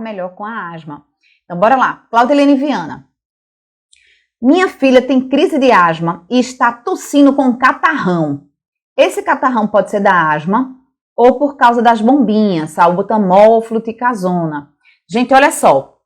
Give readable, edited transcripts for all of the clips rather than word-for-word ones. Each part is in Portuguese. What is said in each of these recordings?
melhor com a asma. Então, bora lá. Claudilene Viana. Minha filha tem crise de asma e está tossindo com catarrão. Esse catarrão pode ser da asma ou por causa das bombinhas, salbutamol ou fluticasona. Gente, olha só.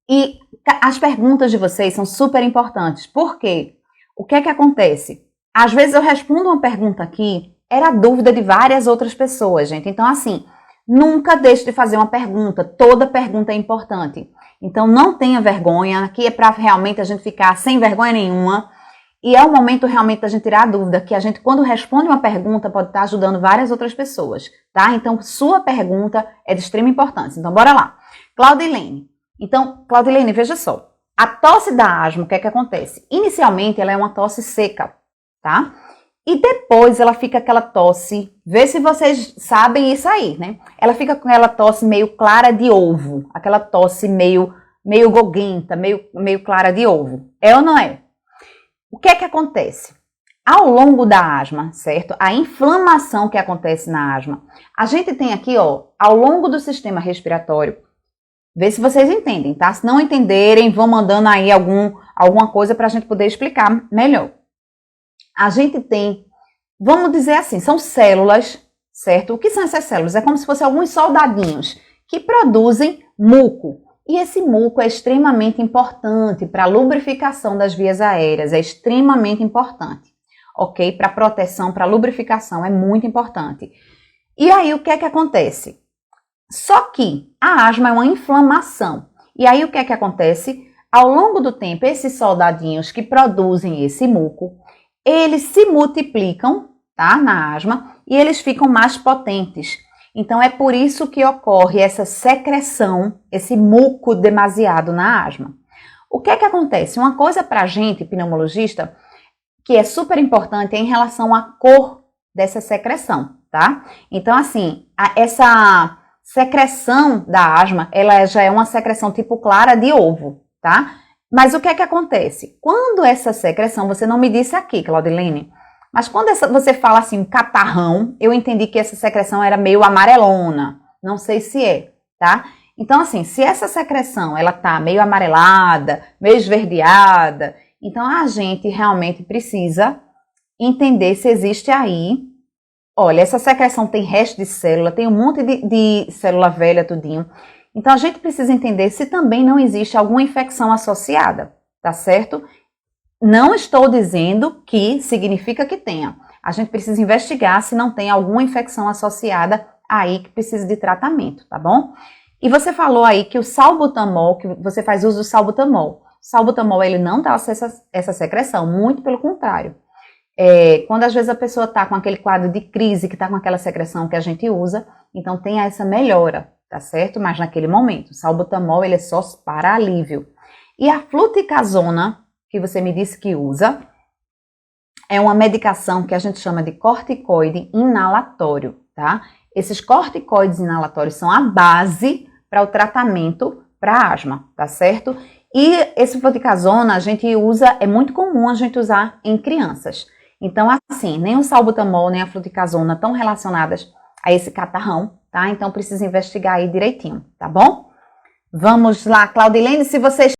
E as perguntas de vocês são super importantes. Por quê? O que é que acontece? Às vezes eu respondo uma pergunta aqui, era dúvida de várias outras pessoas, gente. Então, assim, nunca deixe de fazer uma pergunta. Toda pergunta é importante. Então, não tenha vergonha. Aqui é para realmente a gente ficar sem vergonha nenhuma. E é o momento realmente da gente tirar a dúvida, que a gente, quando responde uma pergunta, pode estar ajudando várias outras pessoas, tá? Então, sua pergunta é de extrema importância. Então, bora lá. Claudilene. Então, Claudilene, veja só. A tosse da asma, o que é que acontece? Inicialmente, ela é uma tosse seca, tá? E depois ela fica aquela tosse, vê se vocês sabem isso aí, né? Ela fica com aquela tosse meio clara de ovo, aquela tosse meio goguenta, meio clara de ovo. É ou não é? O que é que acontece? Ao longo da asma, certo? A inflamação que acontece na asma, a gente tem aqui, ó, ao longo do sistema respiratório, vê se vocês entendem, tá? Se não entenderem, vão mandando aí alguma coisa para a gente poder explicar melhor. A gente tem, vamos dizer assim, são células, certo? O que são essas células? É como se fossem alguns soldadinhos que produzem muco. E esse muco é extremamente importante para a lubrificação das vias aéreas, é extremamente importante, ok? Para proteção, para lubrificação, é muito importante. E aí, o que é que acontece? Só que a asma é uma inflamação. E aí, o que é que acontece? Ao longo do tempo, esses soldadinhos que produzem esse muco, eles se multiplicam, tá, na asma, e eles ficam mais potentes. Então, é por isso que ocorre essa secreção, esse muco demasiado na asma. O que é que acontece? Uma coisa para a gente, pneumologista, que é super importante é em relação à cor dessa secreção, tá? Então, assim, essa secreção da asma, ela já é uma secreção tipo clara de ovo, tá? Mas o que é que acontece? Quando essa secreção, você não me disse aqui, Claudilene, mas quando você fala assim, catarrão, eu entendi que essa secreção era meio amarelona. Não sei se é, tá? Então, assim, se essa secreção, ela tá meio amarelada, meio esverdeada, então a gente realmente precisa entender se existe aí, olha, essa secreção tem resto de célula, tem um monte de célula velha, tudinho. Então, a gente precisa entender se também não existe alguma infecção associada, tá certo? Não estou dizendo que significa que tenha. A gente precisa investigar se não tem alguma infecção associada aí que precisa de tratamento, tá bom? E você falou aí que o salbutamol, que você faz uso do salbutamol. O salbutamol, ele não dá essa secreção, muito pelo contrário. Quando às vezes a pessoa está com aquele quadro de crise, que está com aquela secreção que a gente usa, então tem essa melhora, tá certo? Mas naquele momento, o salbutamol, ele é só para alívio. E a fluticasona, que você me disse que usa, é uma medicação que a gente chama de corticoide inalatório, tá? Esses corticoides inalatórios são a base para o tratamento para asma, tá certo? E esse fluticasona a gente usa, é muito comum a gente usar em crianças. Então, assim, nem o salbutamol nem a fluticasona estão relacionadas a esse catarrão, tá? Então, precisa investigar aí direitinho, tá bom? Vamos lá, Claudilene, se vocês